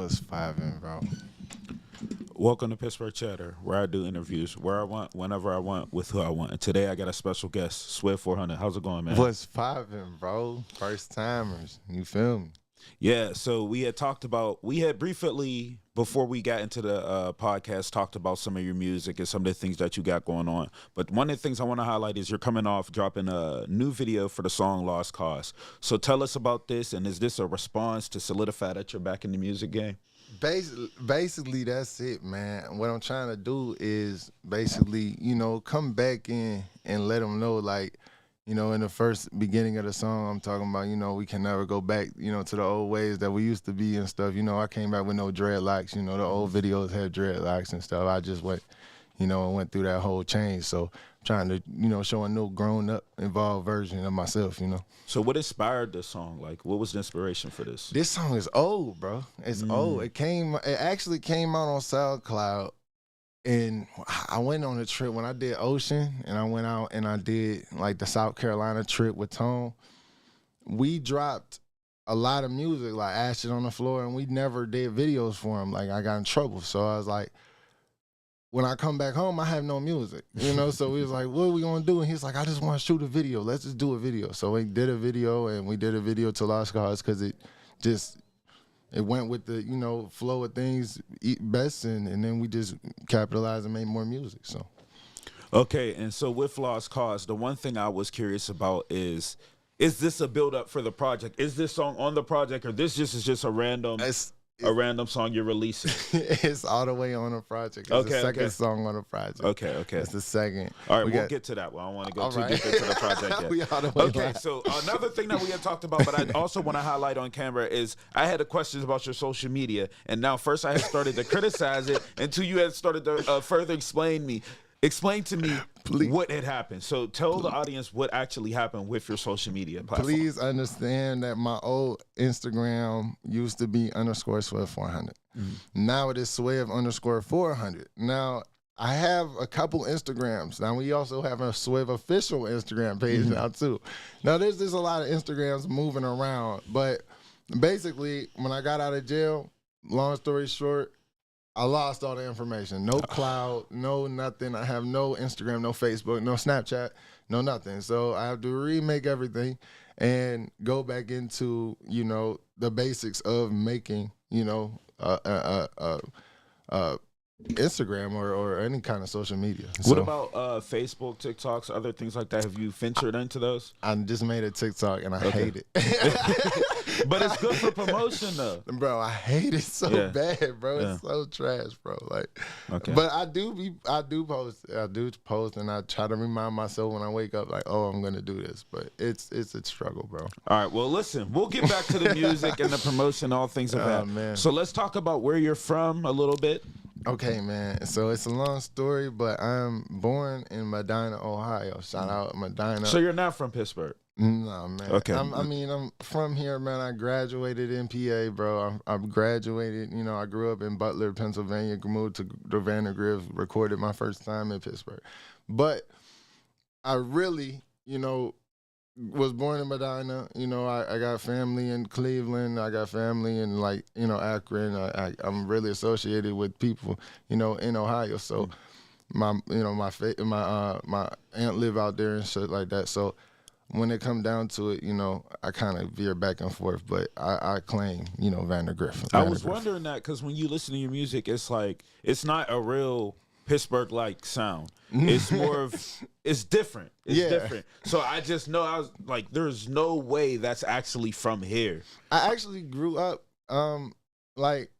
What's five bro? Welcome to Pittsburgh Chatter, where I do interviews where I want, whenever I want, with who I want. And today I got a special guest, Swiv400. How's it going, man? What's five bro? First timers. You feel me? Yeah, so we had briefly, before we got into the podcast, talked about some of your music and some of the things that you got going on. But one of the things I want to highlight is you're coming off dropping a new video for the song Lost Cause. So tell us about this, and is this a response to solidify that you're back in the music game? Basically, that's it, man. What I'm trying to do is basically, come back in and let them know, like, in the first beginning of the song, I'm talking about, we can never go back, to the old ways that we used to be and stuff. I came back with no dreadlocks. The old videos had dreadlocks and stuff. I just went, and went through that whole change. So I'm trying to, show a new grown-up, involved version of myself, So what inspired this song? Like, what was the inspiration for this? This song is old, bro. It's old. It actually came out on SoundCloud. And I went on a trip when I did Ocean, and I went out and I did like the South Carolina trip with Tone. We dropped a lot of music, like Ashes on the Floor, and we never did videos for him. Like, I got in trouble. So I was like, when I come back home, I have no music, So we was like, what are we gonna do? And he's like, I just want to shoot a video. Let's just do a video. So we did a video, and we did a video to Lost Cause because it went with the, flow of things best, and then we just capitalized and made more music, so. Okay, and so with Lost Cause, the one thing I was curious about is this a build-up for the project? Is this song on the project, or this is just a random song you're releasing? It's all the way on the project. It's the second song on the project. Okay. It's the second. All right, we'll get to that one. I don't want to go too deep into the project yet. We all the way okay, so another thing that we had talked about, but I also want to highlight on camera, is I had a question about your social media, and now first I had started to criticize it, until you had started to further explain to me what had happened. So tell the audience what actually happened with your social media platform. Please understand that my old Instagram used to be _Swiv400. Now it is Swiv_400. Now I have a couple Instagrams. Now we also have a Swiv official Instagram page now too. Now there's just a lot of Instagrams moving around, but basically when I got out of jail, long story short, I lost all the information. No cloud, no nothing. I have no Instagram, no Facebook, no Snapchat, no nothing. So I have to remake everything and go back into, the basics of making, Instagram or any kind of social media. What about Facebook, TikToks, other things like that? Have you ventured into those? I just made a TikTok and I hate it. But it's good for promotion though. Bro, I hate it so bad, bro. It's so trash, bro. But I do post and I try to remind myself when I wake up, like, oh, I'm gonna do this. But it's a struggle, bro. All right, well listen, we'll get back to the music and the promotion, all things of that. Man. So let's talk about where you're from a little bit. Okay, man. So it's a long story, but I'm born in Medina, Ohio. Shout out Medina. So you're not from Pittsburgh? No, man. Okay. I'm from here, man. I graduated in PA, bro. I graduated, I grew up in Butler, Pennsylvania, moved to Vandergrift, recorded my first time in Pittsburgh. But I really, was born in Medina. I got family in Cleveland. I got family in Akron. I'm really associated with people, in Ohio. So my aunt live out there and shit like that. So when it come down to it, I kind of veer back and forth, but I claim, Vandergrift. I was wondering that because when you listen to your music, it's like, it's not a real Pittsburgh-like sound. It's more of, it's different. It's different. So I just know, I was like, there's no way that's actually from here. I actually grew up, like,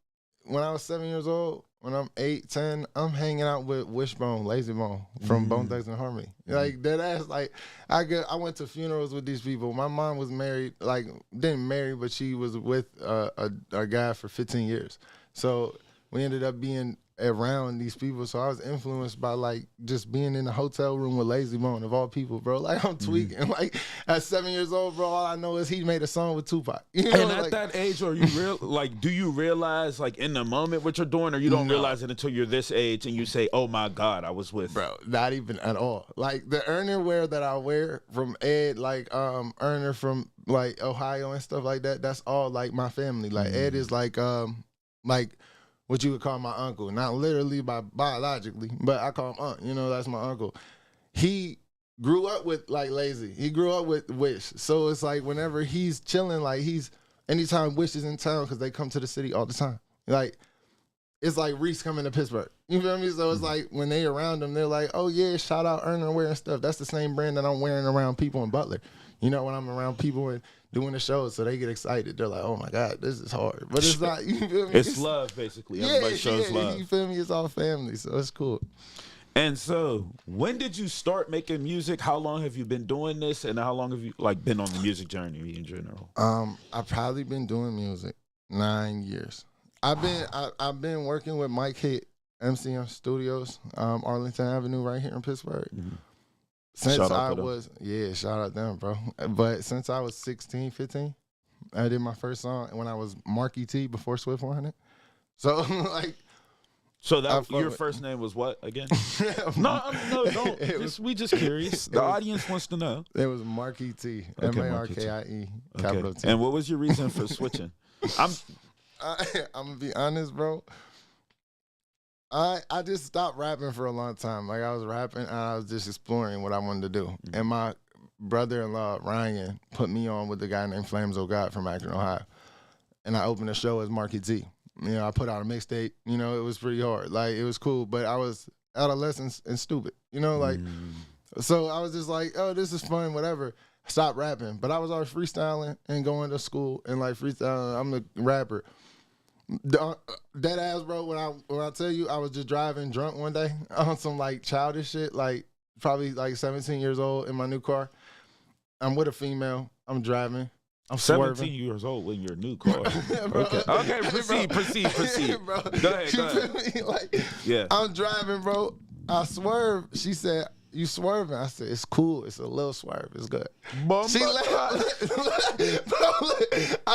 when I was 7 years old, when I'm 8, 10, I'm hanging out with Wishbone, Lazy Bone from Bone Thugs and Harmony. Like, that ass, like, I went to funerals with these people. My mom was married, like, didn't marry, but she was with a guy for 15 years. So we ended up being around these people, so I was influenced by like just being in the hotel room with Lazy Bone of all people, bro. Like I'm tweaking. Like at 7 years old, bro, all I know is he made a song with Tupac. And at that age, are you do you realize like in the moment what you're doing, or you don't realize it until you're this age and you say, "Oh my God, I was with." Bro, not even at all. Like the earner wear that I wear from Ed, like earner from like Ohio and stuff like that. That's all like my family. Like Ed is like like what you would call my uncle, not literally biologically, but I call him Unc. You know, that's my uncle. He grew up with like Lazy. He grew up with Wish. So it's like whenever he's chilling, like anytime Wish is in town, because they come to the city all the time. Like, it's like Reese coming to Pittsburgh. You feel me? So it's like when they around him, they're like, oh yeah, shout out Earner wearing stuff. That's the same brand that I'm wearing around people in Butler. You know, when I'm around people and doing the shows, so they get excited. They're like, oh my God, this is hard. But it's not, you feel me? It's love, basically. Everybody shows love. You feel me? It's all family, so it's cool. And so, when did you start making music? How long have you been doing this? And how long have you been on the music journey in general? I've probably been doing music 9 years. I've been working with Mike Hit, MCM Studios, Arlington Avenue, right here in Pittsburgh. Mm-hmm. Since shout out them, bro. But since I was 16, 15, I did my first song when I was Marky T before Swiv400. So like, so that your first name was what again? No, don't. We just curious. The audience wants to know. It was Marky T, MARKIE, capital T. And what was your reason for switching? I'm gonna be honest, bro. I just stopped rapping for a long time. Like, I was rapping and I was just exploring what I wanted to do. Mm-hmm. And my brother-in-law, Ryan, put me on with a guy named Flames O' God from Akron, Ohio. And I opened the show as Marky T. You know, I put out a mixtape. You know, it was pretty hard. Like, it was cool, but I was adolescent and stupid. You know, like, so I was just like, oh, this is fun, whatever. Stop rapping. But I was always freestyling and going to school and, like, freestyling. I'm a rapper. Dead ass, bro. When I tell you, I was just driving drunk one day on some like childish shit, like probably like 17 years old in my new car. I'm with a female. I'm driving. I'm 17 swerving. years old in your new car. Okay, proceed. Bro. Go ahead. Like, yeah. I'm driving, bro. I swerve. She said, you swerving? I said, it's cool. It's a little swerve. It's good. She laughed. Bro,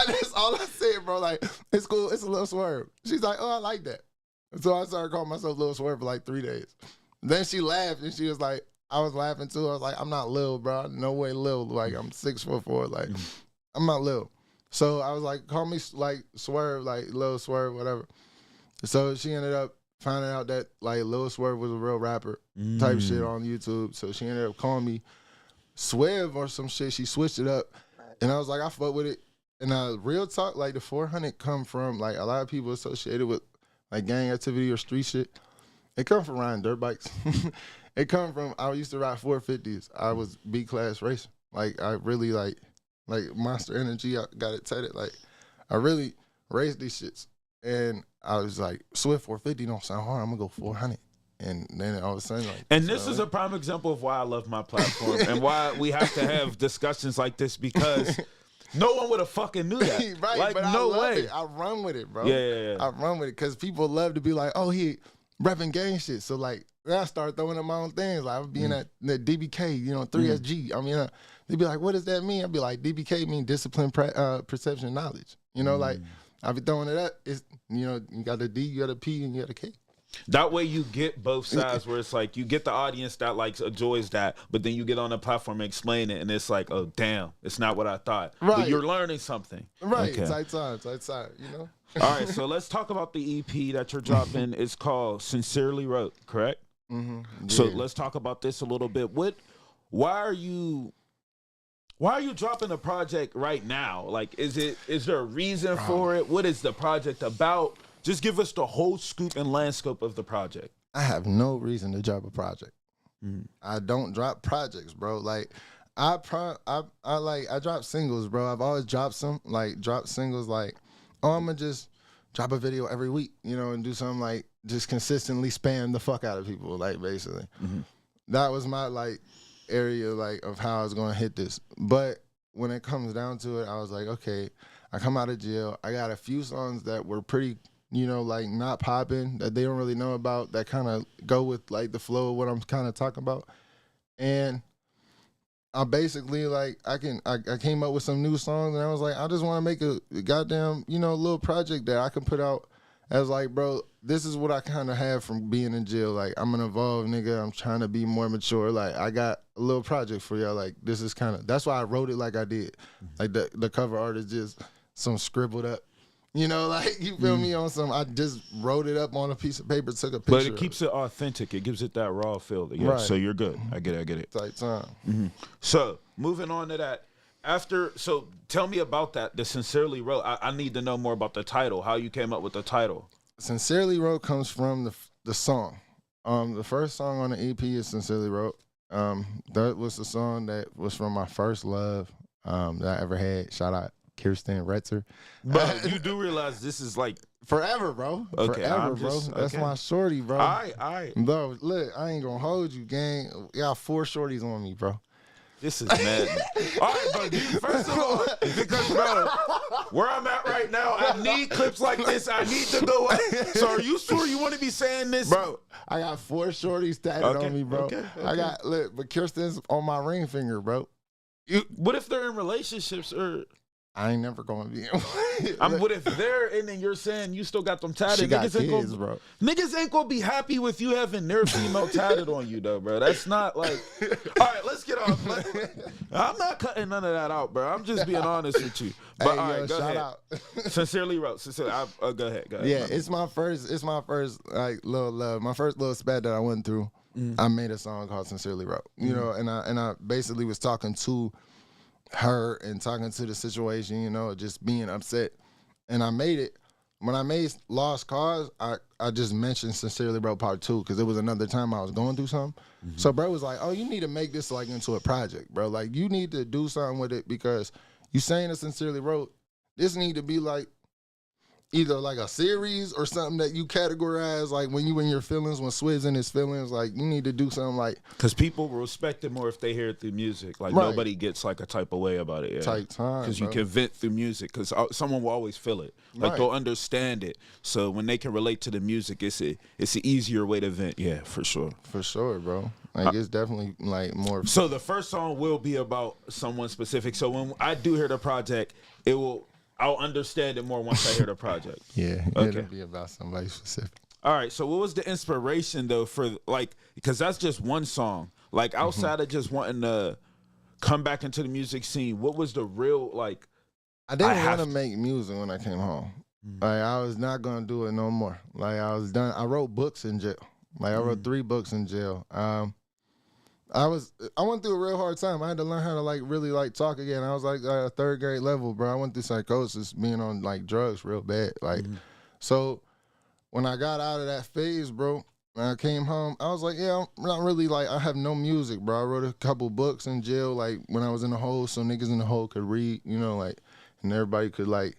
that's all I said, bro. Like, it's cool. It's a little swerve. She's like, oh, I like that. So I started calling myself Little Swerve for like 3 days. Then she laughed and she was like, I was laughing too. I was like, I'm not Lil, bro. No way Lil. Like, I'm 6'4". Like, I'm not Lil. So I was like, call me like Swerve, like Lil Swerve, whatever. So she ended up finding out that like Lil Swerve was a real rapper type shit on YouTube. So she ended up calling me Swiv or some shit. She switched it up. And I was like, I fuck with it. And real talk, like the 400 come from like a lot of people associated with like gang activity or street shit. It come from riding dirt bikes. It come from, I used to ride 450s. I was B-class racing. Like I really like Monster Energy, I got it tatted. Like I really raced these shits. And I was like, Swiv450 don't sound hard. I'm gonna go 400. And then all of a sudden, like, and this is a prime example of why I love my platform and why we have to have discussions like this, because no one would have fucking knew that. Right, like, but no I love way. It. I run with it, bro. Yeah. I run with it because people love to be like, oh, he repping gang shit. So like, then I start throwing up my own things. Like I would be in that DBK, you know, 3SG. I mean, they'd be like, what does that mean? I'd be like, DBK mean discipline, perception, knowledge. You know, like I be throwing it up. It's, you know, you got the D, you got the P, and you got the K. That way you get both sides, where it's like you get the audience that like enjoys that, but then you get on the platform and explain it, and it's like, oh damn, it's not what I thought. Right. But you're learning something. Right. Okay. Tight time, you know? All right, so let's talk about the EP that you're dropping. It's called Sincerely Wrote, correct? Mm-hmm. Yeah. So let's talk about this a little bit. Why are you dropping a project right now? Like, is there a reason for it? What is the project about? Just give us the whole scoop and landscape of the project. I have no reason to drop a project. I don't drop projects, bro. Like I drop singles, bro. I've always dropped singles like, oh, I'm gonna just drop a video every week, you know, and do something like just consistently spam the fuck out of people, like basically. That was my like area like of how I was gonna hit this. But when it comes down to it, I was like, okay, I come out of jail. I got a few songs that were pretty, you know, like not popping, that they don't really know about, that kind of go with like the flow of what I'm kind of talking about. And I basically like, I came up with some new songs, and I was like, I just want to make a goddamn, you know, little project that I can put out as like, bro, this is what I kind of have from being in jail. Like, I'm an evolved nigga. I'm trying to be more mature. Like, I got a little project for y'all. Like, this is kind of, that's why I wrote it like I did. Like the cover art is just some scribbled up, You know, like, you feel me, on some, I just wrote it up on a piece of paper, took a picture. But it keeps it authentic. It gives it that raw feel. Yeah, Right. So you're good. I get it. Tight time. So moving on to that. So tell me about that, the Sincerely Wrote. I need to know more about the title, how you came up with the title. Sincerely Wrote comes from the song. The first song on the EP is Sincerely Wrote. That was the song that was from my first love that I ever had. Shout out Kirsten Retzer. But you do realize this is like forever, bro. Okay, Forever, bro. That's my shorty, bro. All right. Bro, look, I ain't gonna hold you, gang. You got 4 shorties on me, bro. This is mad. All right, bro. First of all, because, bro, where I'm at right now, I need clips like this. I need to know. So are you sure you want to be saying this? Bro, I got 4 shorties tatted on me, bro. Okay. I got, look, but Kirsten's on my ring finger, bro. What if they're in relationships or... I ain't never gonna be in one. What if they're in and you're saying you still got them tatted? She got Niggas kids, bro. Niggas ain't gonna be happy with you having their female tatted on you, though, bro. That's not like... All right, let's get off. I'm not cutting none of that out, bro. I'm just being honest with you. But hey, all right, go ahead. out. Sincerely Wrote. Go ahead. Yeah, it's my first like little love. My first little spat that I went through. I made a song called Sincerely Wrote. You know, and I basically was talking to her and talking to the situation, you know, just being upset. And I made it. When I made Lost Cause, I just mentioned Sincerely Wrote Part 2 because it was another time I was going through something. So bro was like, oh, you need to make this like into a project, bro. Like, you need to do something with it because you saying it Sincerely Wrote. This need to be like either like a series or something that you categorize, like when you in your feelings, when Swiz's in his feelings, like you need to do something like... Because people will respect it more if they hear it through music. Like nobody gets like a type of way about it. Yeah. Tight time, because you can vent through music because someone will always feel it. Like they'll understand it. So when they can relate to the music, it's an easier way to vent. Yeah, for sure. For sure, bro. Like it's definitely like more... So the first song will be about someone specific. So when I do hear the project, I'll understand it more once I hear the project. Yeah, it'll be about somebody specific. All right, so what was the inspiration, though, for, like, because that's just one song. Like, outside of just wanting to come back into the music scene, what was the real, like... I didn't want to make music when I came home. Like, I was not going to do it no more. Like, I was done. I wrote books in jail. Like, I wrote 3 books in jail. I went through a real hard time. I had to learn how to like really like talk again. I was like a 3rd grade level, bro. I went through psychosis, being on like drugs real bad. Like, so when I got out of that phase, bro, when I came home, I was like, yeah, I'm not really like, I have no music, bro. I wrote a couple books in jail, like when I was in the hole, so niggas in the hole could read, you know, like, and everybody could like,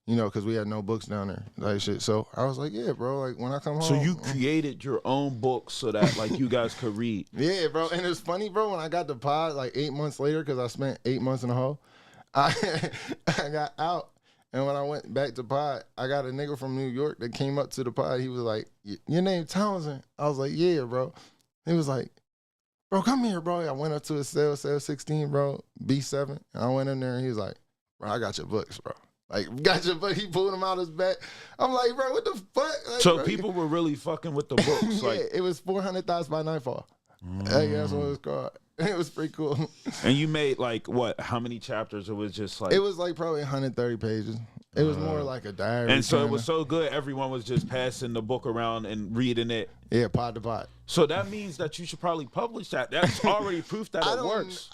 you know, because we had no books down there, like shit. So I was like, yeah, bro, like when I come home. So you created your own books so that like you guys could read. Yeah, bro. And it's funny, bro, when I got the pod like 8 months later, because I spent 8 months in the hole, I got out. And when I went back to pod, I got a nigga from New York that came up to the pod. He was like, your name Townsend? I was like, yeah, bro. He was like, bro, come here, bro. I went up to his cell 16, bro, B7. And I went in there and he was like, bro, I got your books, bro. Like, got your book. He pulled them out his back. I'm like, bro, what the fuck? Like, so bro, people were really fucking with the books. Yeah, like, it was 400 Thoughts by Nightfall. That's what it was called. It was pretty cool. And you made like what? How many chapters? It was just like... It was like probably 130 pages. It was more like a diary. And so it was so good, everyone was just passing the book around and reading it. Yeah, pod to pod. So that means that you should probably publish that. That's already proof that it works.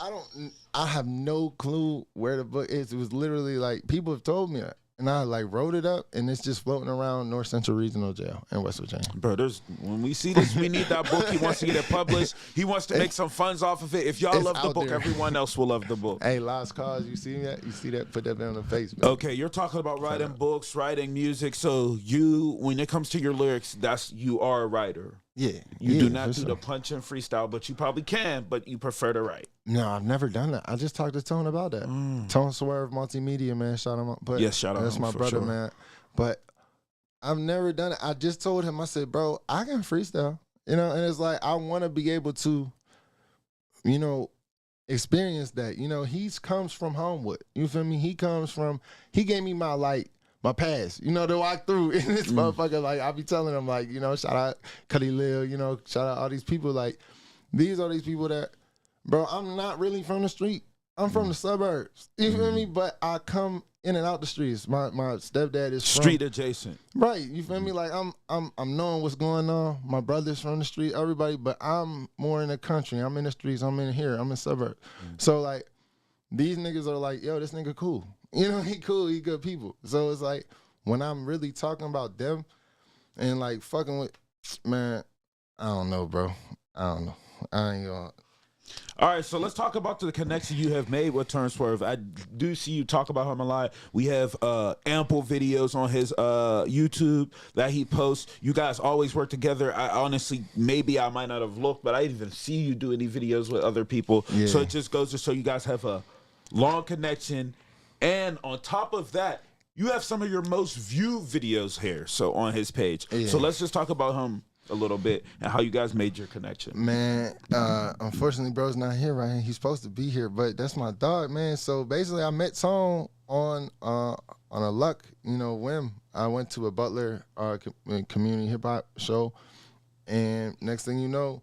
I have no clue where the book is. It was literally like, people have told me that. And I like wrote it up, and it's just floating around North Central Regional Jail in West Virginia. Bro, when we see this, we need that book. He wants to get it published. He wants to make some funds off of it. If y'all love the book, everyone else will love the book. Hey, Lost Cause, you see that? You see that? Put that on the face, man. Okay, you're talking about writing books, writing music. So when it comes to your lyrics, you are a writer. Yeah. You do not do the punch and freestyle, but you probably can, but you prefer to write. No, I've never done that. I just talked to Tone about that. Tone Swerve Multimedia, man. Shout him out. But yes, shout out. That's my brother, man. But I've never done it. I just told him, I said, bro, I can freestyle. You know, and it's like, I want to be able to, you know, experience that. You know, he comes from Homewood. You feel me? He gave me my past, you know, to walk through in this motherfucker. Like, I be telling him, like, you know, shout out Cuddy Lil, you know, shout out all these people. Like, these are these people that, bro, I'm not really from the street. I'm from the suburbs. You feel me? But I come in and out the streets. My stepdad is street adjacent. Right. You feel me? Like I'm knowing what's going on. My brother's from the street, everybody, but I'm more in the country. I'm in the streets. I'm in here. I'm in suburbs. So like these niggas are like, yo, this nigga cool. You know, he cool. He good people. So it's like when I'm really talking about them and like fucking with, man, I don't know, bro. I don't know. I ain't gonna. All right, so let's talk about the connection you have made with Turn Swerve. I do see you talk about him a lot. We have ample videos on his YouTube that he posts. You guys always work together. I honestly, maybe I might not have looked, but I didn't even see you do any videos with other people. Yeah. So it just goes to show you guys have a long connection. And on top of that, you have some of your most viewed videos here, so on his page. Yeah. So let's just talk about him a little bit and how you guys made your connection. Man, unfortunately, bro's not here right here. He's supposed to be here, but that's my dog, man. So basically, I met Tone on a luck, whim. I went to a Butler community hip hop show, and next thing you know,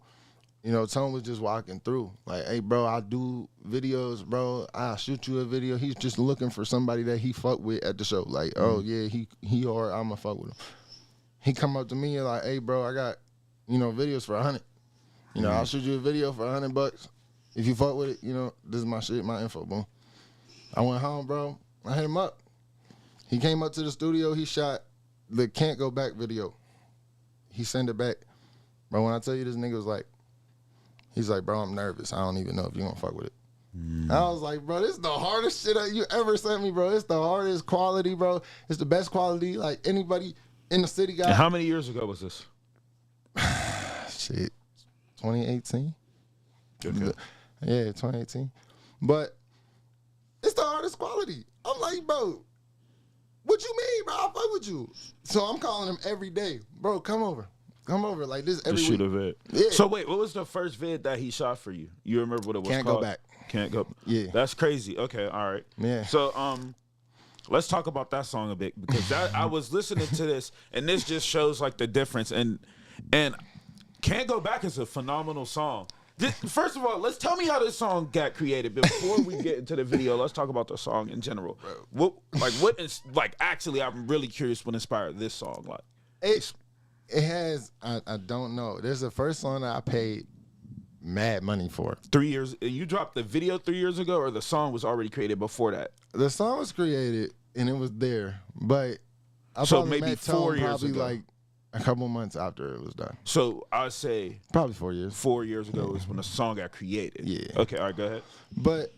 Tone was just walking through, like, hey, bro, I do videos, bro. I'll shoot you a video. He's just looking for somebody that he fuck with at the show. Like, oh yeah, he or I'ma fuck with him. He come up to me and like, hey, bro, I got, videos for 100. I'll shoot you a video for $100. If you fuck with it, this is my shit, my info, boom. I went home, bro. I hit him up. He came up to the studio. He shot the Can't Go Back video. He sent it back. Bro, when I tell you this nigga was like, he's like, bro, I'm nervous. I don't even know if you gonna fuck with it. I was like, bro, this is the hardest shit that you ever sent me, bro. It's the hardest quality, bro. It's the best quality, like anybody in the city got. And how many years ago was this? Shit, 2018. Okay. Yeah, 2018. But it's the hardest quality. I'm like, bro, what you mean, bro? I fuck with you. So I'm calling him every day, bro. Come over. Like this every week. Shoot a vid. Yeah. So wait, what was the first vid that he shot for you? You remember what it was Can't called? Go Back. Can't Go. Yeah. That's crazy. Okay, all right. Yeah. So let's talk about that song a bit, because I was listening to this and this just shows like the difference. And Can't Go Back is a phenomenal song. First of all, let's tell me how this song got created. Before we get into the video, let's talk about the song in general. Actually, I'm really curious what inspired this song. Like, it has, I don't know. There's the first song that I paid mad money for. 3 years. You dropped the video 3 years ago, or the song was already created before that? The song was created and it was there, but I so probably maybe met 4 Tone years probably ago. like a couple months after it was done. So I'd say probably 4 years. 4 years ago is when the song got created. Yeah. Okay. All right. Go ahead. But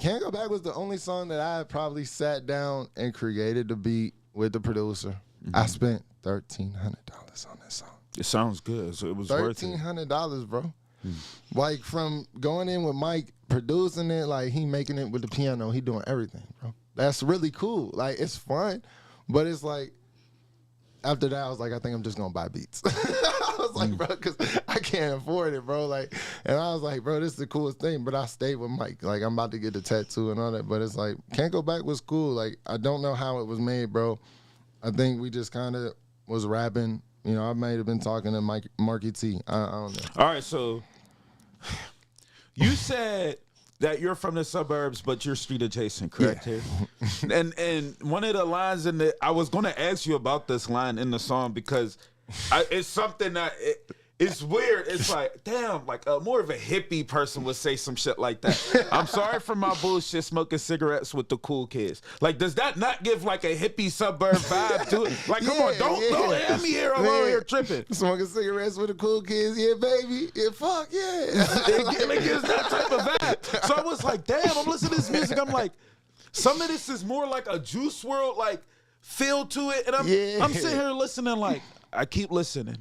Can't Go Back was the only song that I probably sat down and created the beat with the producer. I spent $1,300 on this song. It sounds good. So it was worth it. $1,300, bro. Like from going in with Mike, producing it, like he making it with the piano, he doing everything, bro. That's really cool. Like it's fun, but it's like after that, I was like, I think I'm just gonna buy beats. I was like, bro, because I can't afford it, bro. Like, and I was like, bro, this is the coolest thing. But I stayed with Mike. Like, I'm about to get the tattoo and all that. But it's like, Can't Go Back was cool. Like, I don't know how it was made, bro. I think we just kind of was rapping. I might have been talking to Marky T. I don't know. All right, so you said that you're from the suburbs, but you're street adjacent, correct? Yeah. Here? And one of the lines I was going to ask you about this line in the song, because it's something that it's weird. It's like, damn, like more of a hippie person would say some shit like that. I'm sorry for my bullshit, smoking cigarettes with the cool kids. Like, does that not give like a hippie suburb vibe to it? Like, come on, don't have me here alone here tripping. Smoking cigarettes with the cool kids, yeah, baby. Yeah, fuck, yeah. It gives that type of vibe. So I was like, damn, I'm listening to this music. I'm like, some of this is more like a Juice WRLD like feel to it. And I'm sitting here listening like, I keep listening.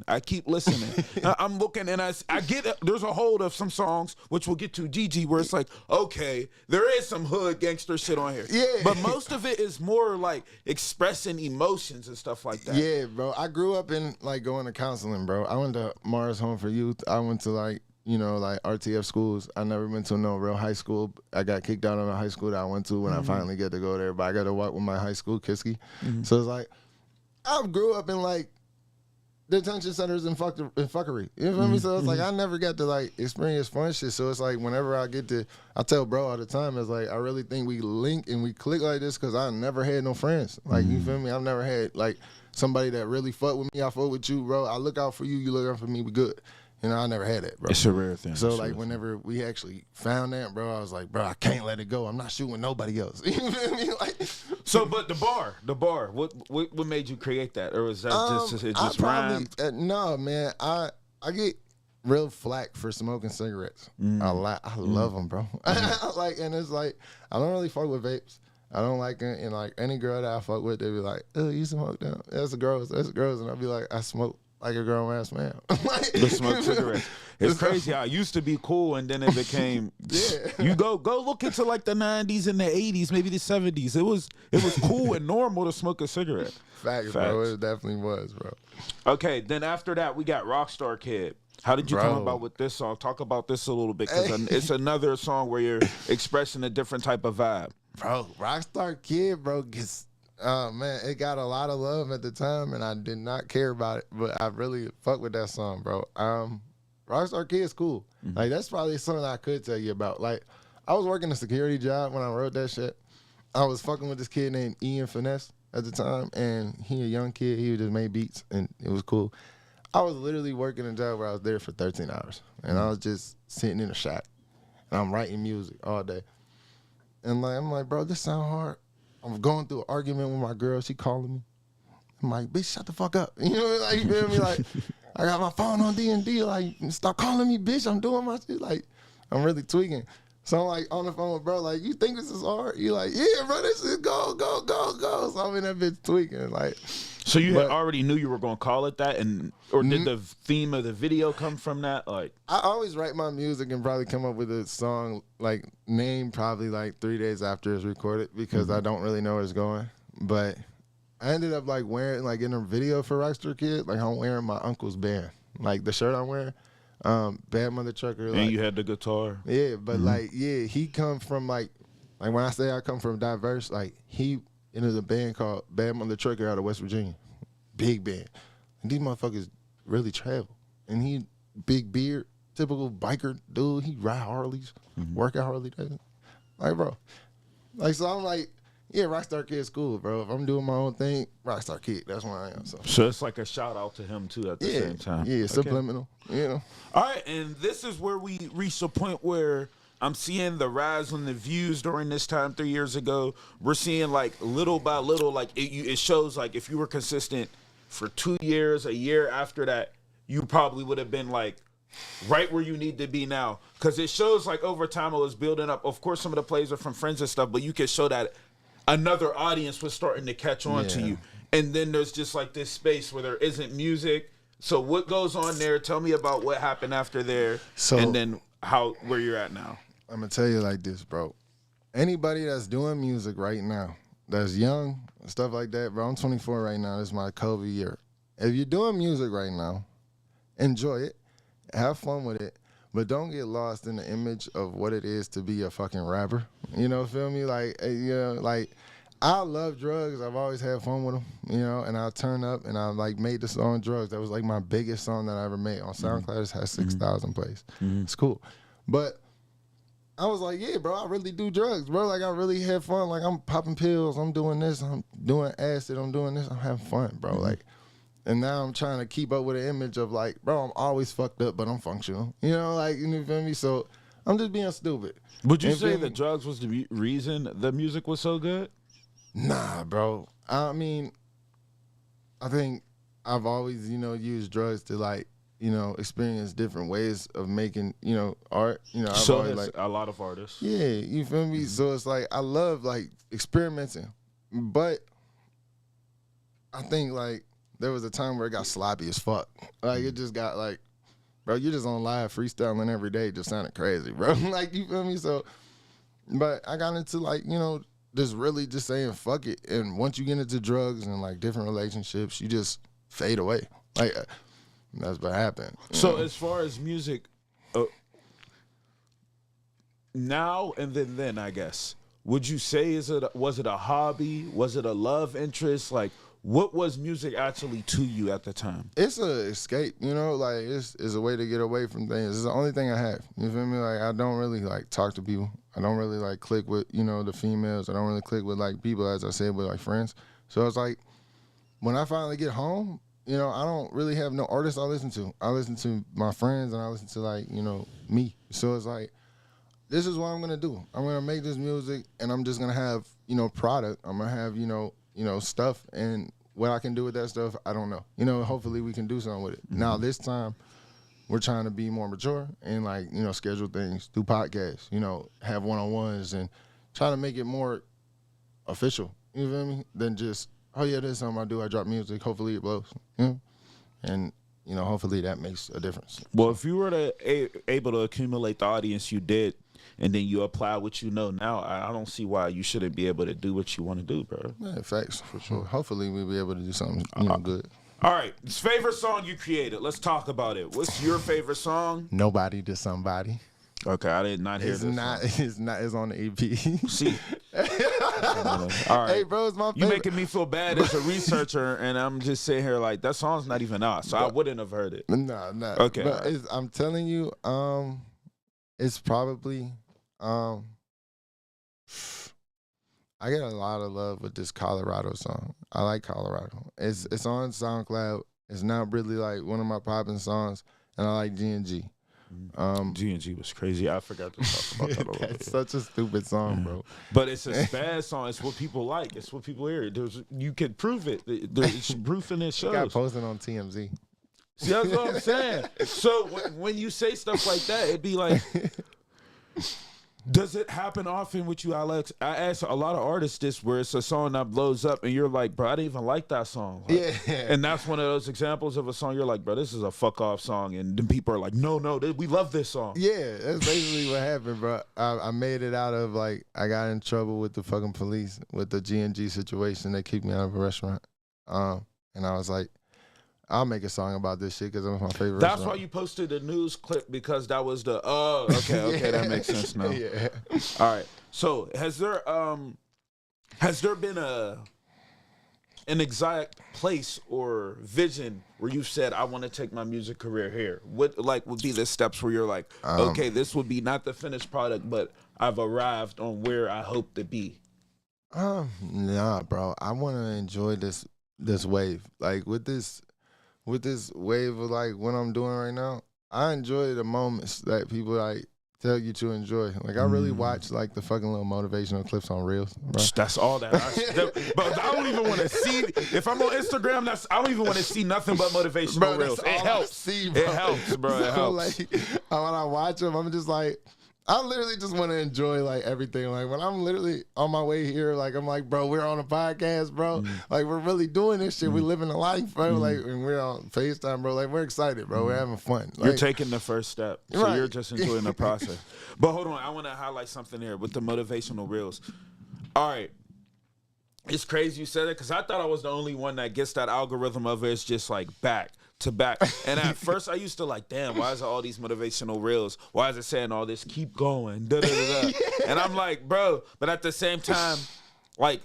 I'm looking and I get there's a hold of some songs, which we'll get to, Gigi, where it's like, okay, there is some hood gangster shit on here. Yeah. But most of it is more like expressing emotions and stuff like that. Yeah, bro. I grew up in like going to counseling, bro. I went to Mars Home for Youth. I went to like RTF schools. I never went to no real high school. I got kicked out of the high school that I went to when I finally get to go there. But I got to walk with my high school, Kiski. So it's like, I grew up in like, detention centers and fuckery. You feel me? So it's like I never got to like experience fun shit. So it's like whenever I get to, I tell bro all the time, it's like I really think we link and we click like this because I never had no friends. Like you feel me? I've never had like somebody that really fuck with me. I fuck with you, bro. I look out for you. You look out for me. We good. You know, I never had that, bro. It's a rare thing. So like whenever we actually found that, bro, I was like, bro, I can't let it go. I'm not shooting nobody else. You feel me? Like, so, but the bar, what made you create that, or was that just rhymed? No, man, I get real flack for smoking cigarettes a lot. I love them, bro. Like, and it's like I don't really fuck with vapes. I don't like it, and like any girl that I fuck with, they be like, "Oh, you smoke them?" That's the girls, and I'll be like, "I smoke like a grown ass man." Like, the smoke cigarettes. It's crazy how it used to be cool and then it became You go look into like the 90s and the 80s, maybe the 70s. It was cool and normal to smoke a cigarette. Facts, bro. It definitely was, bro. Okay, then after that we got Rockstar Kid. How did you come about with this song? Talk about this a little bit because it's another song where you're expressing a different type of vibe. Bro, Rockstar Kid, bro, gets man, it got a lot of love at the time, and I did not care about it, but I really fuck with that song, bro. Rockstar Kid is cool. Like, that's probably something I could tell you about. Like, I was working a security job when I wrote that shit. I was fucking with this kid named Ian Finesse at the time, and he a young kid. He just made beats, and it was cool. I was literally working a job where I was there for 13 hours, and I was just sitting in a shop, and I'm writing music all day. And like, I'm like, bro, this sound hard. I'm going through an argument with my girl. She calling me. I'm like, bitch, shut the fuck up. You know, like, you feel me? Like, I got my phone on D&D. Like, stop calling me, bitch. I'm doing my shit. Like, I'm really tweaking. So I'm like on the phone with bro, like, you think this is hard? You like, yeah, bro, this is go. So I'm in that bitch tweaking. Like, so you had already knew you were gonna call it that, or did the theme of the video come from that? Like, I always write my music and probably come up with a song like name probably like 3 days after it's recorded because I don't really know where it's going. But I ended up like wearing like in a video for Rockstar Kid, like I'm wearing my uncle's band, like the shirt I'm wearing. Bad Mother Trucker. And like, you had the guitar. Yeah, but like, yeah, he come from like when I say I come from diverse, like he in a band called Bad Mother Trucker out of West Virginia. Big band. And these motherfuckers really travel. And he big beard, typical biker dude. He ride Harleys, work at Harley Davidson. Like, bro. Like, so I'm like, yeah, Rockstar Kid's cool, bro. If I'm doing my own thing, Rockstar Kid, that's where I am. So it's like a shout out to him too at the same time. Yeah, subliminal. You know. All right, and this is where we reach a point where I'm seeing the rise in the views during this time 3 years ago. We're seeing like little by little, like it shows like if you were consistent for 2 years, a year after that, you probably would have been like right where you need to be now. Because it shows like over time it was building up. Of course, some of the plays are from friends and stuff, but you can show that another audience was starting to catch on to you. And then there's just like this space where there isn't music. So what goes on there? Tell me about what happened after there, and then where you're at now. I'm gonna tell you like this, bro. Anybody that's doing music right now, that's young, stuff like that, bro. I'm 24 right now. This is my COVID year. If you're doing music right now, enjoy it, have fun with it, but don't get lost in the image of what it is to be a fucking rapper. You know, feel me? Like, you know, like I love drugs. I've always had fun with them, you know, and I turn up and I like made the song Drugs. That was like my biggest song that I ever made on SoundCloud. It has 6,000 plays. It's cool. But I was like, yeah, bro, I really do drugs, bro. Like, I really have fun. Like, I'm popping pills. I'm doing this. I'm doing acid. I'm doing this. I'm having fun, bro. Like, and now I'm trying to keep up with an image of like, bro, I'm always fucked up, but I'm functional. You know, like, you feel me? So I'm just being stupid. Would you say that drugs was the reason the music was so good? Nah, bro. I mean, I think I've always, you know, used drugs to like, you know, experience different ways of making, you know, art. You know, I've so always, like a lot of artists. Yeah, you feel me? So it's like I love like experimenting, but I think like there was a time where it got sloppy as fuck. Like it just got like, bro, you're just on live freestyling every day, just sounded crazy, bro. Like you feel me? So, but I got into like, you know, just really just saying fuck it. And once you get into drugs and like different relationships, you just fade away. Like. That's what happened. So as far as music, now and then, I guess, would you say was it a hobby? Was it a love interest? Like, what was music actually to you at the time? It's a escape, you know, like it's a way to get away from things. It's the only thing I have. You feel me? Like I don't really like talk to people. I don't really like click with, you know, the females. I don't really click with like people, as I said, with like friends. So it's like when I finally get home, you know, I don't really have no artists I listen to. I listen to my friends and I listen to like, you know, me. So it's like, this is what I'm gonna do. I'm gonna make this music and I'm just gonna have, you know, product. I'm gonna have, you know, stuff, and what I can do with that stuff, I don't know. You know, hopefully we can do something with it. Mm-hmm. Now this time, we're trying to be more mature and like, you know, schedule things, do podcasts, you know, have one-on-ones and try to make it more official, you feel me? Than just, oh yeah, this is something I do, I drop music, hopefully it blows, you know? And, you know, hopefully that makes a difference. Well, if you were able to accumulate the audience you did, and then you apply what you know now, I don't see why you shouldn't be able to do what you want to do, bro. Yeah, facts, for sure. Hopefully we'll be able to do something, you know, good. All right, favorite song you created. Let's talk about it. What's your favorite song? Nobody to Somebody. Okay, I did not hear this. It's on the EP. See. All right. Hey, bro, it's my favorite. You making me feel bad as a researcher, and I'm just sitting here like, that song's not even out, so I wouldn't have heard it. No. Okay. But I'm telling you, it's probably, I get a lot of love with this Colorado song. I like Colorado. It's on SoundCloud. It's not really like one of my popping songs, and I like G&G. G&G was crazy. I forgot to talk about that a little That's such a stupid song, bro. But it's a bad song. It's what people like. It's what people hear. You can prove it. There's proof in it shows. It got posted on TMZ. See, that's what I'm saying. So when you say stuff like that, it'd be like, does it happen often with you, Alex? I ask a lot of artists this, where it's a song that blows up and you're like, bro, I didn't even like that song. Like, yeah. And that's one of those examples of a song you're like, bro, this is a fuck off song. And then people are like, no, we love this song. Yeah, that's basically what happened, bro. I made it out of like, I got in trouble with the fucking police with the G&G situation. They kicked me out of a restaurant. And I was like, I'll make a song about this shit because it was my favorite. That's restaurant. why you posted the news clip, because that was the okay, Yeah. That makes sense now. Yeah. All right. So has there been an exact place or vision where you said, I want to take my music career here? What would be the steps where you're like, okay, this would be not the finished product, but I've arrived on where I hope to be? Nah, bro. I want to enjoy this wave. Like with this wave of like what I'm doing right now, I enjoy the moments that people like tell you to enjoy. Like I really watch like the fucking little motivational clips on Reels, bro. That's all that. But I don't even want to see. If I'm on Instagram, I don't even want to see nothing but motivational Reels. It helps. It helps, bro. It helps. Like when I watch them, I'm just like, I literally just want to enjoy like everything. Like when I'm literally on my way here, like I'm like, bro, we're on a podcast, bro. Like we're really doing this shit. We're living a life, bro. Like and we're on FaceTime, bro. Like we're excited, bro. We're having fun. Like, you're taking the first step, so right. You're just enjoying the process. But hold on, I want to highlight something here with the motivational Reels. All right. It's crazy you said it, because I thought I was the only one that gets that algorithm of it's just like back to back. And at first I used to like, damn, why is it all these motivational Reels? Why is it saying all this? Keep going. Da, da, da, da. And I'm like, bro, but at the same time, like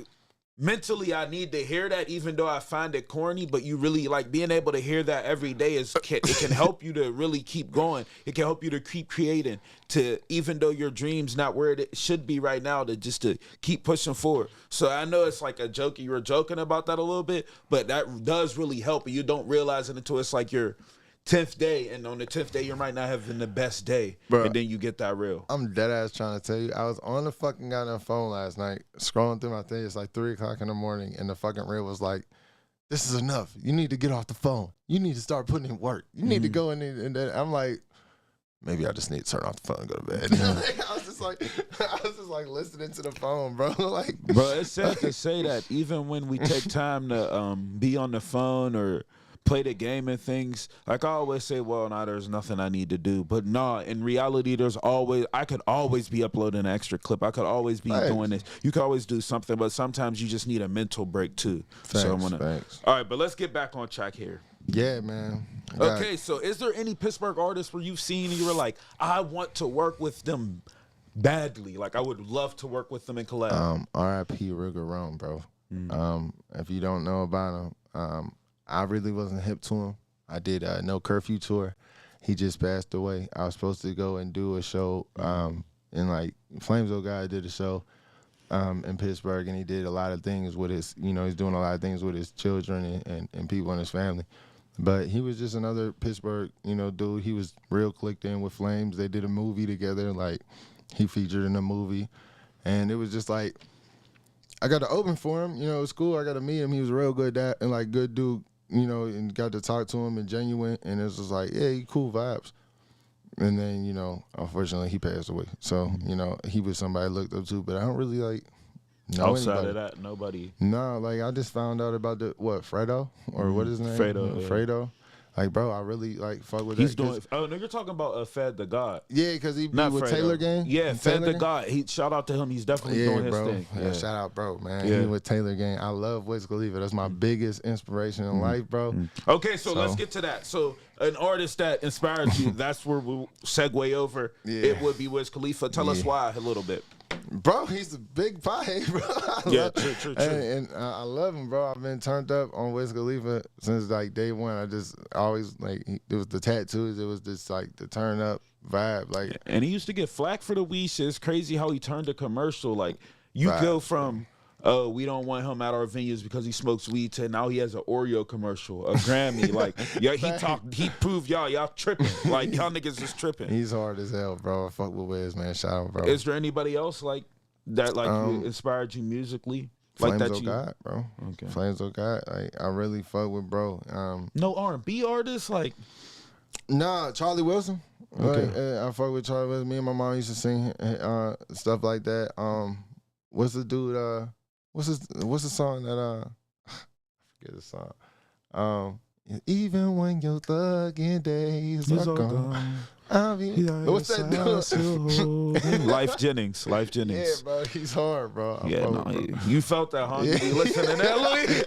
mentally I need to hear that, even though I find it corny. But you really like being able to hear that every day it can help you to really keep going. It can help you to keep creating, to even though your dream's not where it should be right now, to keep pushing forward. So I know it's like a joke. You were joking about that a little bit, but that does really help. And you don't realize it until it's like your 10th day, and on the 10th day you might not having the best day, bro, and then you get that Reel. I'm dead ass trying to tell you, I was on the fucking goddamn phone last night scrolling through my thing. It's like 3 o'clock in the morning, and the fucking Reel was like, this is enough. You need to get off the phone. You need to start putting in work. You need to go in there. And then I'm like, maybe I just need to turn off the phone and go to bed. I was just like listening to the phone, bro. Like, bro, it's sad to say that even when we take time to be on the phone or play the game and things, like I always say, well, nah, there's nothing I need to do. But nah, in reality, I could always be uploading an extra clip. I could always be doing this. You could always do something, but sometimes you just need a mental break too. Thanks. All right, but let's get back on track here. Yeah, man. Okay, so is there any Pittsburgh artists where you've seen and you were like, I want to work with them badly? Like I would love to work with them in collab. R.I.P. Rigor Rome, bro. If you don't know about him, I really wasn't hip to him. I did a No Curfew tour. He just passed away. I was supposed to go and do a show, and like Flames Guy did a show in Pittsburgh, and he did a lot of things with his, he's doing a lot of things with his children and people in his family. But he was just another Pittsburgh, dude. He was real clicked in with Flames. They did a movie together, like he featured in the movie, and it was just like I got to open for him. It was cool. I got to meet him. He was real good at and like good dude. And got to talk to him and genuine, and it was just like, yeah, he cool vibes. And then, unfortunately, he passed away. So, he was somebody I looked up to, but I don't really, like, know outside anybody. of that, nobody. No, like, I just found out about Fredo? Or what is his name? Fredo. Fredo. Like, bro, I really, like, fuck with He's that. doing, oh, no, you're talking about Fed the God. Yeah, because he Not with Fredo. Taylor Gang? Yeah, Fed the God. Shout out to him. He's definitely doing his thing. Yeah, shout out, bro, man. Yeah. He with Taylor Gang. I love Wiz Khalifa. That's my biggest inspiration in life, bro. Okay, so let's get to that. So an artist that inspired you, that's where we'll segue over. Yeah. It would be Wiz Khalifa. Tell us why a little bit. Bro, he's a big pie, bro. True. And I love him, bro. I've been turned up on Wiz Khalifa since like day one. I just always like it was the tattoos. It was just like the turn up vibe. Like, and he used to get flack for the weed shit. It's crazy how he turned a commercial. Like you Right. go from we don't want him at our venues because he smokes weed to now he has an Oreo commercial, a Grammy. Like yeah, he proved y'all tripping. Like y'all niggas is tripping. he's hard as hell, bro. I fuck with Wiz, man. Shout out, bro. Is there anybody else like that who inspired you musically? Flames Like that of God, bro. Okay. Flames of God. Like I really fuck with bro. No R&B artists like Nah, Charlie Wilson. Okay. Like, I fuck with Charlie Wilson. Me and my mom used to sing stuff like that. What's the dude? What's the song that I forget the song. Even when your thugging days are gone. What's that dude? Life Jennings. Yeah, bro, he's hard, bro. Yeah, no, you felt that, huh? You be listening to that, Louis.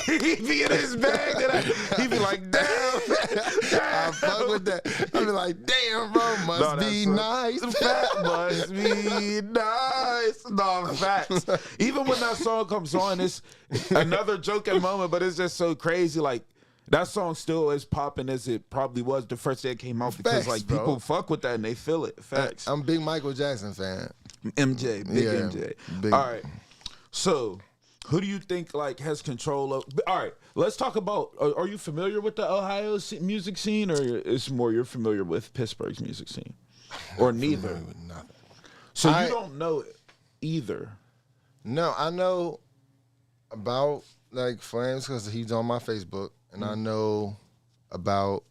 He be in his bag, and he be like, damn. I fuck with that. I be like, damn, bro, must be nice. Must be nice. No, facts. Even when that song comes on, it's another joking moment, but it's just so crazy. Like, that song still as popping as it probably was the first day it came out because Facts, people bro. fuck with that and they feel it. Facts. I'm a big Michael Jackson fan. MJ, big MJ. Big. All right. So, who do you think like has control of? All right, let's talk about. Are you familiar with the Ohio music scene, or it's more you're familiar with Pittsburgh's music scene, or neither? With nothing. So you don't know either. No, I know about like Flames because he's on my Facebook, and I know about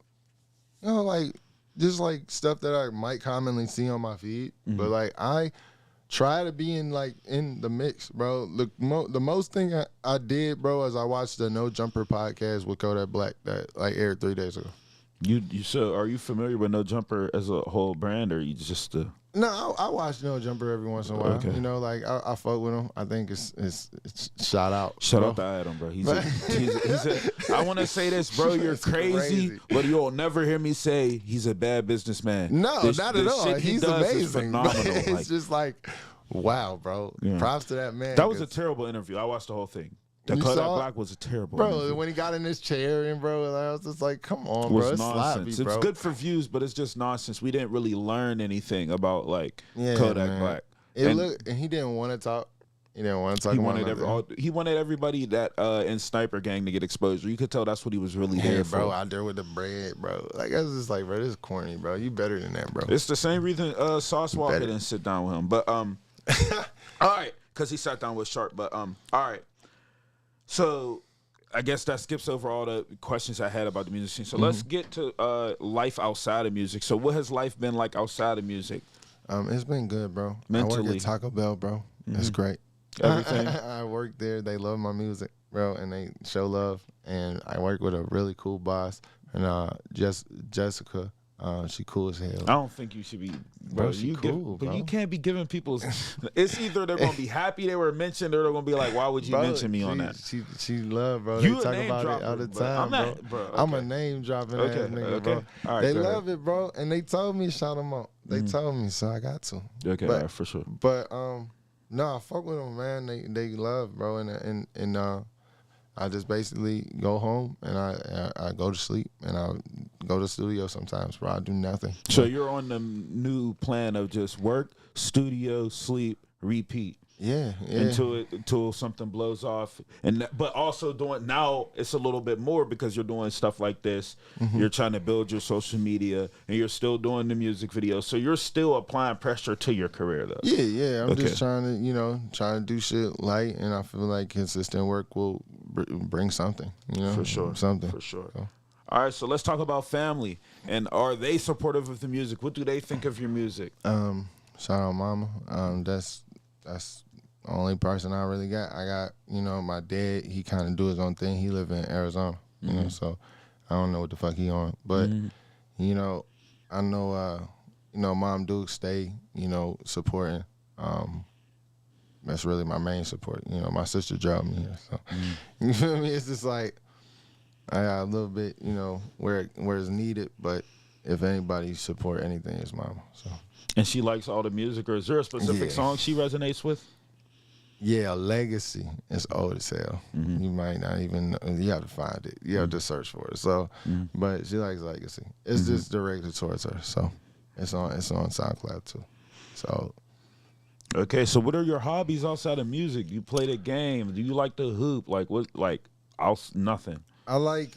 like just like stuff that I might commonly see on my feed, but like I try to be in the mix, bro. The most thing I did, bro, is I watched the No Jumper podcast with Kodak Black that like aired 3 days ago. So are you familiar with No Jumper as a whole brand, or you just No, I watch No Jumper every once in a while. Okay. Like I fuck with him. I think it's shout out. Shout out to Adam, bro. He's I want to say this, bro. You're crazy, but you'll never hear me say he's a bad businessman. No, not at all. Shit He's does is amazing. phenomenal. It's Like, just like, wow, bro. Yeah. Props to that man. that was a 'cause- terrible interview. I watched the whole thing. You Kodak saw it? Black was a terrible bro. interview. When he got in his chair and bro, I was just like, come on, It was bro. It's nonsense. sloppy, bro. It's good for views, but it's just nonsense. We didn't really learn anything about like Yeah, Kodak man. Black. And he didn't want to talk. He didn't want to talk. He about wanted nothing. he wanted everybody that in Sniper Gang to get exposure. You could tell that's what he was really Yeah, there bro, for. out there with the bread, bro. Like I was just like, bro, this is corny, bro. You better than that, bro. It's the same reason Sauce Walker Better. didn't sit down with him. But all right, because he sat down with Sharp. But all right. So I guess that skips over all the questions I had about the music scene. So let's get to life outside of music. So what has life been like outside of music? It's been good, bro. I Mentally. work at Taco Bell, bro. It's great. Everything. I work there. They love my music, bro, and they show love. And I work with a really cool boss, and Jessica. She cool as hell. I don't think you should be, Bro, she cool, but bro. you can't be giving people. It's either they're gonna be happy they were mentioned, or they're gonna be like, "Why would you Bro, mention me on that?" She love, bro. You They a talk name about dropper, it all the but time, I'm not- bro. bro, I'm a okay. name dropping Okay, ass nigga, okay. bro. All right, They go ahead. love it, bro, and they told me shout them out. They told me, so I got to. Okay, But- all right, for sure. But No, I fuck with them, man. They love, bro, and I just basically go home and I go to sleep and I go to the studio sometimes, bro. I do nothing. So you're on the new plan of just work, studio, sleep, repeat. Yeah. Until something blows off, but also doing now it's a little bit more because you're doing stuff like this. Mm-hmm. You're trying to build your social media, and you're still doing the music videos. So you're still applying pressure to your career, though. Yeah. I'm just trying to do shit light, and I feel like consistent work will bring something. For sure, something for sure. So. All right, so let's talk about family. And are they supportive of the music? What do they think of your music? Shout out mama. That's the only person I really got. I got, my dad, he kind of do his own thing. He live in Arizona, so I don't know what the fuck he on. But, I know, Mom Duke stay, supporting. That's really my main support. My sister dropped me here. So, you feel me? It's just like, I got a little bit, where it's needed, but if anybody support anything, it's mama. So. And she likes all the music, or is there a specific song she resonates with? Yeah, Legacy. It's old as hell. You might not even know. You have to find it. You have to search for it. So, but she likes Legacy. It's just directed towards her. So, it's on SoundCloud too. So, okay. So, what are your hobbies outside of music? You play the game. Do you like to hoop? Like what? Like nothing. I like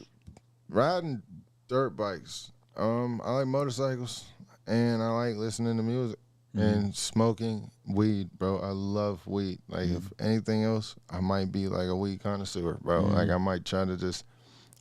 riding dirt bikes. I like motorcycles, and I like listening to music. And smoking weed, bro. I love weed. Like, if anything else, I might be like a weed connoisseur, bro. Like, I might try to just,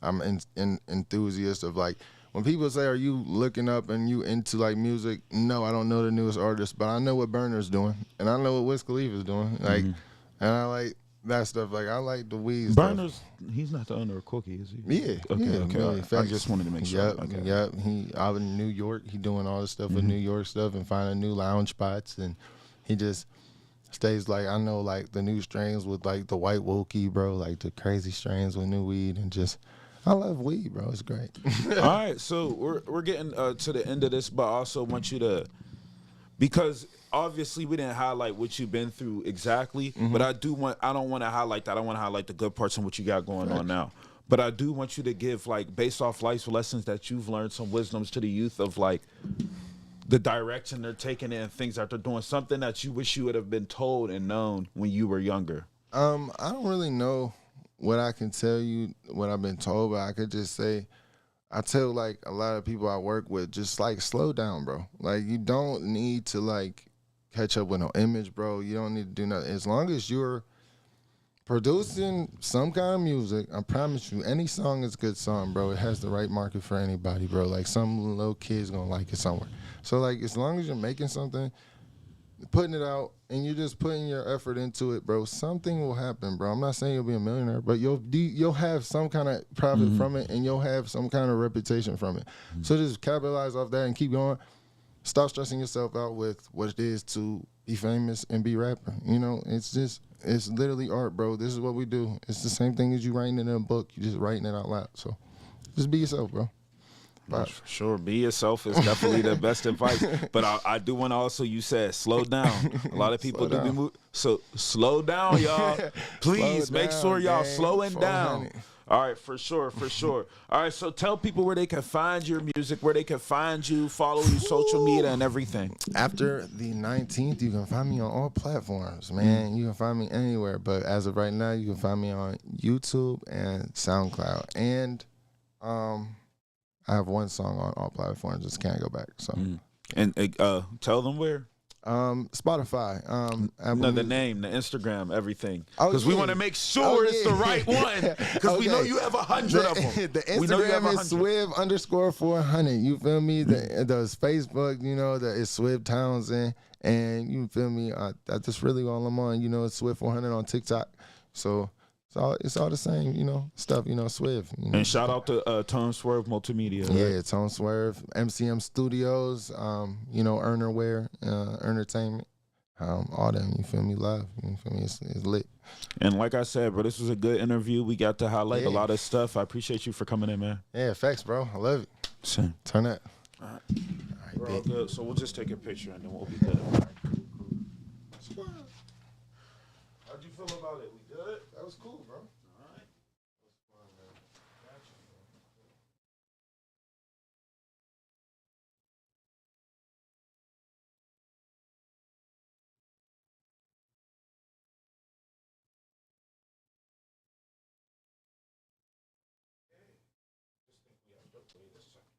I'm an enthusiast of, like, when people say, are you looking up and you into, like, music? No, I don't know the newest artists, but I know what Burner's doing. And I know what Wiz Khalifa's doing. Like, and I like that stuff. Like, I like the weed Burner's, stuff. He's not the owner of Cookie, is he? Yeah. Okay. I just wanted to make sure. Yep. He out in New York. He doing all this stuff with New York stuff and finding new lounge spots. And he just stays like, I know like the new strains with like the white Wookie, bro, like the crazy strains with new weed and just, I love weed, bro. It's great. All right. So we're getting to the end of this, but I also want you to, because obviously we didn't highlight what you've been through exactly, but I don't want to highlight that. I want to highlight the good parts and what you got going on now. But I do want you to give, like, based off life's lessons that you've learned, some wisdoms to the youth of, like, the direction they're taking and things that they're doing, something that you wish you would have been told and known when you were younger. I don't really know what I can tell you, what I've been told, but I could just say, I tell, like, a lot of people I work with, just, like, slow down, bro. Like, you don't need to, like, catch up with no image, bro. You don't need to do nothing. As long as you're producing some kind of music, I promise you, any song is a good song, bro. It has the right market for anybody, bro. Like, some little kid's gonna like it somewhere. So, like, as long as you're making something, putting it out, and you're just putting your effort into it, bro, something will happen, bro. I'm not saying you'll be a millionaire, but you'll have some kind of profit from it, and you'll have some kind of reputation from it. So just capitalize off that and keep going. Stop stressing yourself out with what it is to be famous and be rapper. It's literally art, bro. This is what we do. It's the same thing as you writing it in a book. You're just writing it out loud. So just be yourself, bro. For sure. Be yourself is definitely the best advice. But I do want to also, you said, slow down. A lot of people do be moving. So slow down, y'all. Please make sure y'all slowing down. All right, for sure. All right, so tell people where they can find your music, where they can find you, follow you, social media, and everything. After the 19th, you can find me on all platforms, man. You can find me anywhere. But as of right now, you can find me on YouTube and SoundCloud. And I have one song on all platforms. Just can't go back. So, and tell them where. Spotify. No, the name, the Instagram, everything. Because we want to make sure it's the right one. Because we know you have 100 of them. The Instagram is Swiv_400. You feel me? The Facebook, it's Swiv Townsend. And you feel me? That's really all I'm on. It's Swiv400 on TikTok. So it's all the same, stuff, Swiv. And shout out to Tone Swerve Multimedia. Right? Yeah, Tone Swerve, MCM Studios, Earnerware, Entertainment, all them, you feel me, love. You feel me? It's lit. And like I said, bro, this was a good interview. We got to highlight a lot of stuff. I appreciate you for coming in, man. Yeah, facts, bro. I love it. Same. Turn that. All right. We're all good. So we'll just take a picture and then we'll be good. feel about it? We good? That was cool, bro. All right. That was fun, man. Gotcha, bro. Just think we have to wait a second.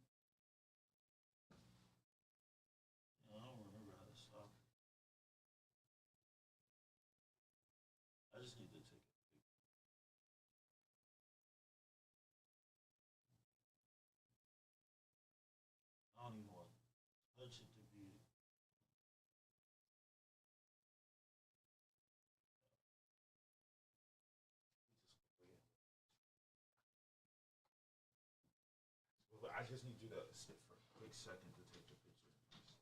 I don't remember how to stop. I just need to take it. I don't even want to touch it to be. I just need you to sit for a quick second to take the picture.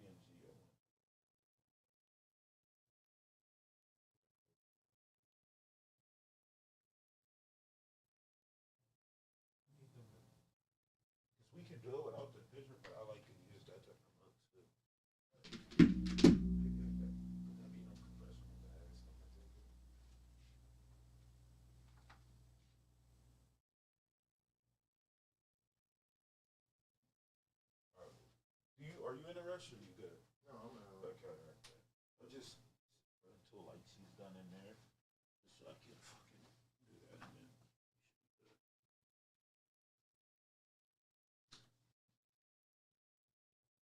DMG. Because we can do it without the picture, but I like to use that to promote too. That'd be no professional guys. Are you in a rush or you good? No, I'm not. Okay. I'll just until like she's done in there, just so I can fucking.